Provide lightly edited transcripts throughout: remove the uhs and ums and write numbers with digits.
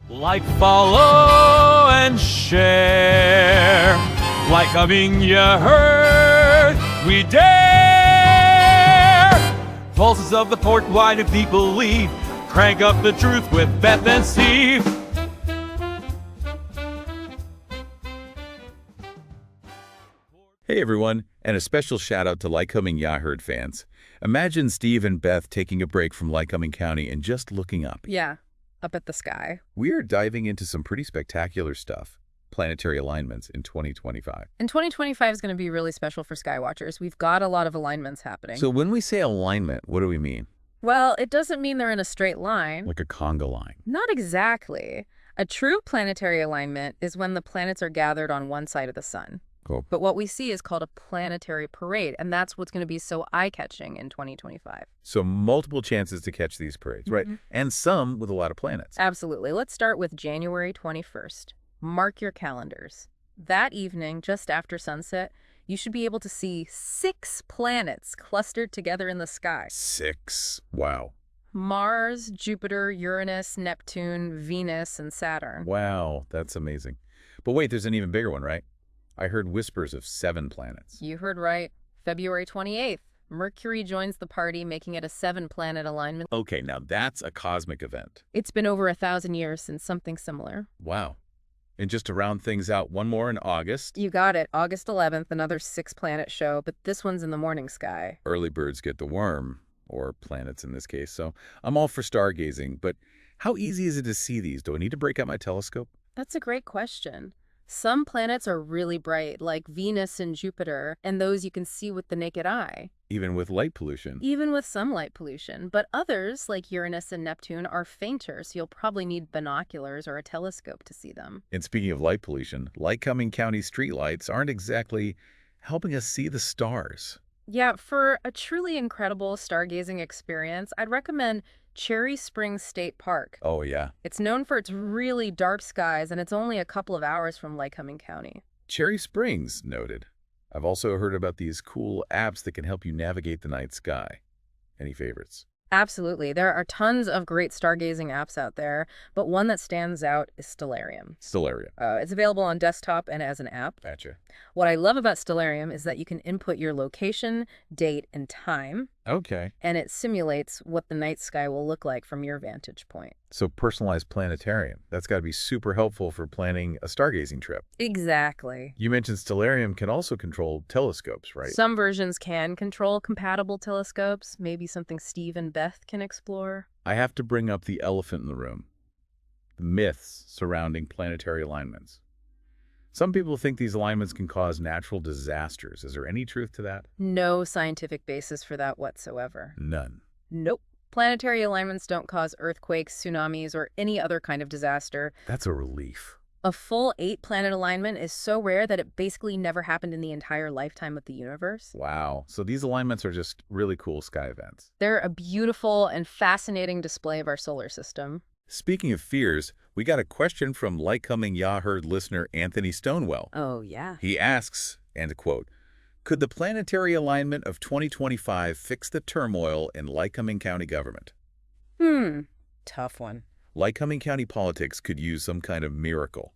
Like, follow, and share. Lycoming, you heard, we dare. Pulses of the port, why do people leave? Crank up the truth with Beth and Steve. Hey everyone, and a special shout out to Lycoming Yaherd fans. Imagine Steve and Beth taking a break from Lycoming County and just looking up. Yeah, up at the sky. We are diving into some pretty spectacular stuff. Planetary alignments in 2025. And 2025 is going to be really special for skywatchers. We've got a lot of alignments happening. So when we say alignment, what do we mean? Well, it doesn't mean they're in a straight line. Like a conga line. Not exactly. A true planetary alignment is when the planets are gathered on one side of the sun. Cool. But what we see is called a planetary parade, and that's what's going to be so eye-catching in 2025. So multiple chances to catch these parades, right? And some with a lot of planets. Absolutely. Let's start with January 21st. Mark your calendars. That evening, just after sunset, you should be able to see 6 planets clustered together in the sky. 6. Wow. Mars, Jupiter, Uranus, Neptune, Venus, and Saturn. Wow, that's amazing. But wait, there's an even bigger one, right? I heard whispers of 7 planets. You heard right. February 28th. Mercury joins the party, making it a 7-planet alignment. Okay, now that's a cosmic event. It's been over 1,000 years since something similar. Wow. And just to round things out, one more in August. You got it. August 11th, another 6-planet show, but this one's in the morning sky. Early birds get the worm, or planets in this case, so I'm all for stargazing, but how easy is it to see these? Do I need to break out my telescope? That's a great question. Some planets are really bright, like Venus and Jupiter, and those you can see with the naked eye. Even with light pollution? Even with some light pollution. But others, like Uranus and Neptune, are fainter, so you'll probably need binoculars or a telescope to see them. And speaking of light pollution, Lycoming County streetlights aren't exactly helping us see the stars. Yeah, for a truly incredible stargazing experience, I'd recommend Cherry Springs State Park. Oh, yeah. It's known for its really dark skies, and it's only a couple of hours from Lycoming County. Cherry Springs, noted. I've also heard about these cool apps that can help you navigate the night sky. Any favorites? Absolutely. There are tons of great stargazing apps out there, but one that stands out is Stellarium. Stellarium. It's available on desktop and as an app. Gotcha. What I love about Stellarium is that you can input your location, date, and time, Okay. and it simulates what the night sky will look like from your vantage point. So personalized planetarium. That's got to be super helpful for planning a stargazing trip. Exactly. You mentioned Stellarium can also control telescopes, right? Some versions can control compatible telescopes, maybe something Steve and Beth can explore. I have to bring up the elephant in the room. The myths surrounding planetary alignments. Some people think these alignments can cause natural disasters. Is there any truth to that? No scientific basis for that whatsoever. None. Nope. Planetary alignments don't cause earthquakes, tsunamis, or any other kind of disaster. That's a relief. A full 8-planet alignment is so rare that it basically never happened in the entire lifetime of the universe. Wow. So these alignments are just really cool sky events. They're a beautiful and fascinating display of our solar system. Speaking of fears, we got a question from Lycoming Yaherd listener Anthony Stonewell. Oh, yeah. He asks, and quote, could the planetary alignment of 2025 fix the turmoil in Lycoming County government? Tough one. Lycoming County politics could use some kind of miracle.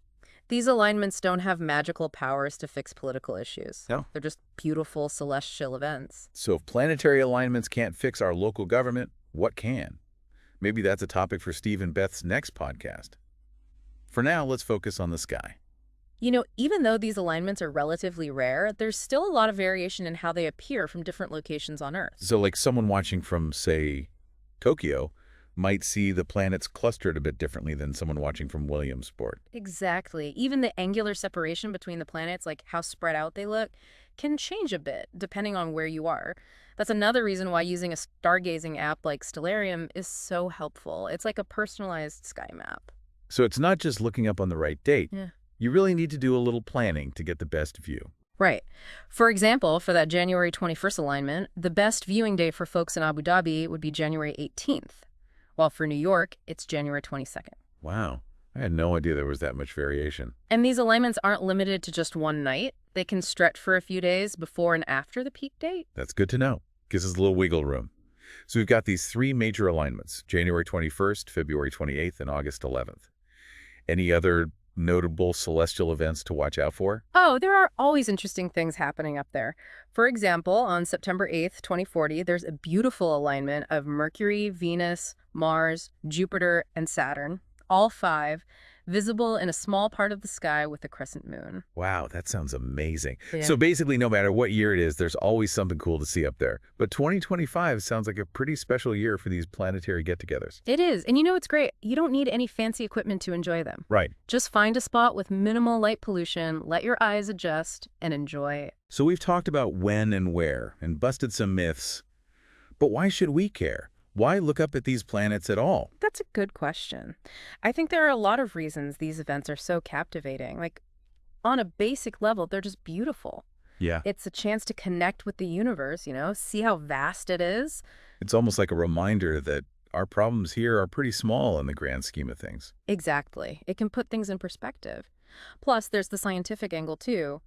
These alignments don't have magical powers to fix political issues. No. They're just beautiful celestial events. So if planetary alignments can't fix our local government, what can? Maybe that's a topic for Steve and Beth's next podcast. For now, let's focus on the sky. You know, even though these alignments are relatively rare, there's still a lot of variation in how they appear from different locations on Earth. So like someone watching from, say, Tokyo might see the planets clustered a bit differently than someone watching from Williamsport. Exactly. Even the angular separation between the planets, like how spread out they look, can change a bit depending on where you are. That's another reason why using a stargazing app like Stellarium is so helpful. It's like a personalized sky map. So it's not just looking up on the right date. Yeah. You really need to do a little planning to get the best view. Right. For example, for that January 21st alignment, the best viewing day for folks in Abu Dhabi would be January 18th, while for New York, it's January 22nd. Wow. I had no idea there was that much variation. And these alignments aren't limited to just one night. They can stretch for a few days before and after the peak date. That's good to know. Gives us a little wiggle room. So we've got these 3 major alignments, January 21st, February 28th, and August 11th. Any other notable celestial events to watch out for? Oh, there are always interesting things happening up there. For example, on September 8th, 2040, there's a beautiful alignment of Mercury, Venus, Mars, Jupiter, and Saturn, all five, visible in a small part of the sky with a crescent moon. Wow, that sounds amazing. Yeah. So basically, no matter what year it is, there's always something cool to see up there. But 2025 sounds like a pretty special year for these planetary get-togethers. It is. And you know what's great? You don't need any fancy equipment to enjoy them. Right. Just find a spot with minimal light pollution, let your eyes adjust, and enjoy it. So we've talked about when and where and busted some myths. But why should we care? Why look up at these planets at all? That's a good question. I think there are a lot of reasons these events are so captivating. Like, on a basic level, they're just beautiful. Yeah. It's a chance to connect with the universe, see how vast it is. It's almost like a reminder that our problems here are pretty small in the grand scheme of things. Exactly. It can put things in perspective. Plus, there's the scientific angle, too.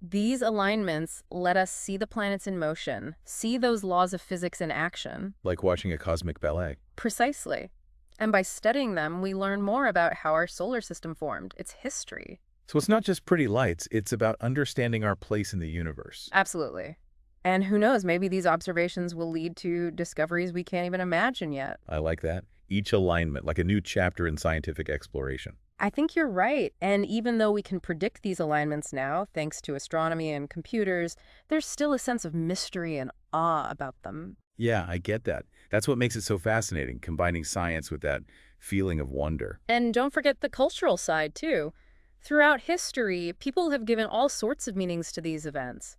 These alignments let us see the planets in motion, see those laws of physics in action. Like watching a cosmic ballet. Precisely. And by studying them, we learn more about how our solar system formed, its history. So it's not just pretty lights, it's about understanding our place in the universe. Absolutely. And who knows, maybe these observations will lead to discoveries we can't even imagine yet. I like that. Each alignment, like a new chapter in scientific exploration. I think you're right. And even though we can predict these alignments now, thanks to astronomy and computers, there's still a sense of mystery and awe about them. Yeah, I get that. That's what makes it so fascinating, combining science with that feeling of wonder. And don't forget the cultural side, too. Throughout history, people have given all sorts of meanings to these events.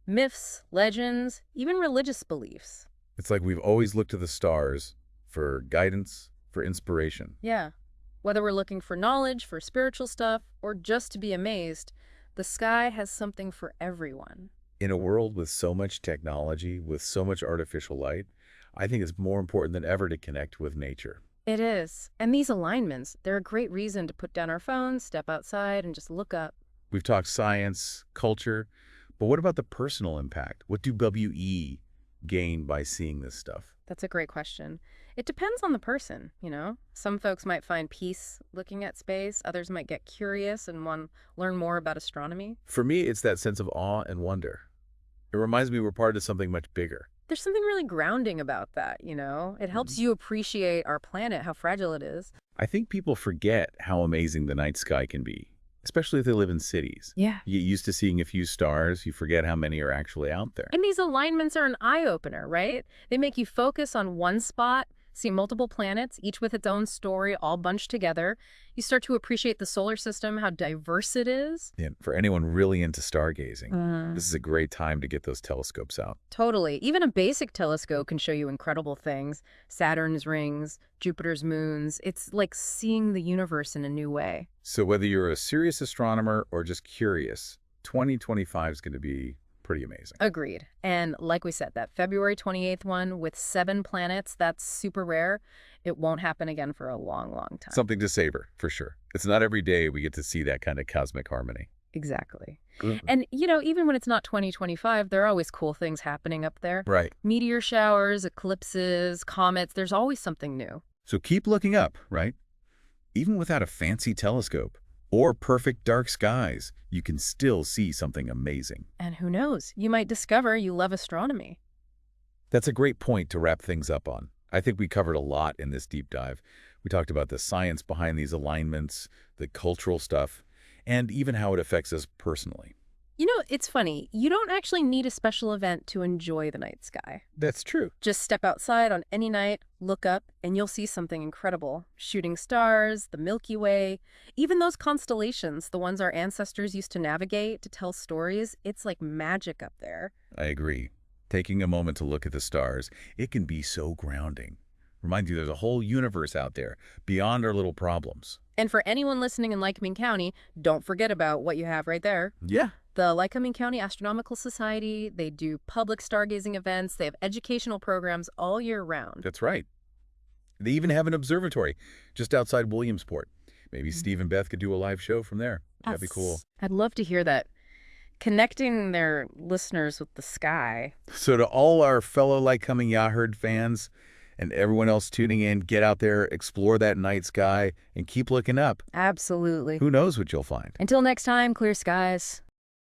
Myths, legends, even religious beliefs. It's like we've always looked to the stars for guidance, for inspiration. Yeah. Whether we're looking for knowledge, for spiritual stuff, or just to be amazed, the sky has something for everyone. In a world with so much technology, with so much artificial light, I think it's more important than ever to connect with nature. It is. And these alignments, they're a great reason to put down our phones, step outside, and just look up. We've talked science, culture, but what about the personal impact? What do WE gain by seeing this stuff? That's a great question. It depends on the person. Some folks might find peace looking at space. Others might get curious and want to learn more about astronomy. For me, it's that sense of awe and wonder. It reminds me we're part of something much bigger. There's something really grounding about that. It helps you appreciate our planet, how fragile it is. I think people forget how amazing the night sky can be, especially if they live in cities. Yeah. You get used to seeing a few stars, you forget how many are actually out there. And these alignments are an eye-opener, right? They make you focus on one spot, see multiple planets, each with its own story, all bunched together. You start to appreciate the solar system, how diverse it is. And for anyone really into stargazing, this is a great time to get those telescopes out. Totally. Even a basic telescope can show you incredible things. Saturn's rings, Jupiter's moons. It's like seeing the universe in a new way. So whether you're a serious astronomer or just curious, 2025 is going to be pretty amazing. Agreed. And like we said, that February 28th one with 7 planets, that's super rare. It won't happen again for a long, long time. Something to savor, for sure. It's not every day we get to see that kind of cosmic harmony. Exactly. And, even when it's not 2025, there are always cool things happening up there. Right. Meteor showers, eclipses, comets, there's always something new. So keep looking up, right? Even without a fancy telescope or perfect dark skies, you can still see something amazing. And who knows, you might discover you love astronomy. That's a great point to wrap things up on. I think we covered a lot in this deep dive. We talked about the science behind these alignments, the cultural stuff, and even how it affects us personally. It's funny. You don't actually need a special event to enjoy the night sky. That's true. Just step outside on any night, look up, and you'll see something incredible. Shooting stars, the Milky Way, even those constellations, the ones our ancestors used to navigate, to tell stories, it's like magic up there. I agree. Taking a moment to look at the stars, it can be so grounding. Reminds you there's a whole universe out there beyond our little problems. And for anyone listening in Lycoming County, don't forget about what you have right there. Yeah. The Lycoming County Astronomical Society, they do public stargazing events. They have educational programs all year round. That's right. They even have an observatory just outside Williamsport. Maybe Steve and Beth could do a live show from there. That'd be cool. I'd love to hear that. Connecting their listeners with the sky. So to all our fellow Lycoming Yaherd fans And everyone else tuning in, get out there, explore that night sky, and keep looking up. Absolutely. Who knows what you'll find? Until next time, clear skies.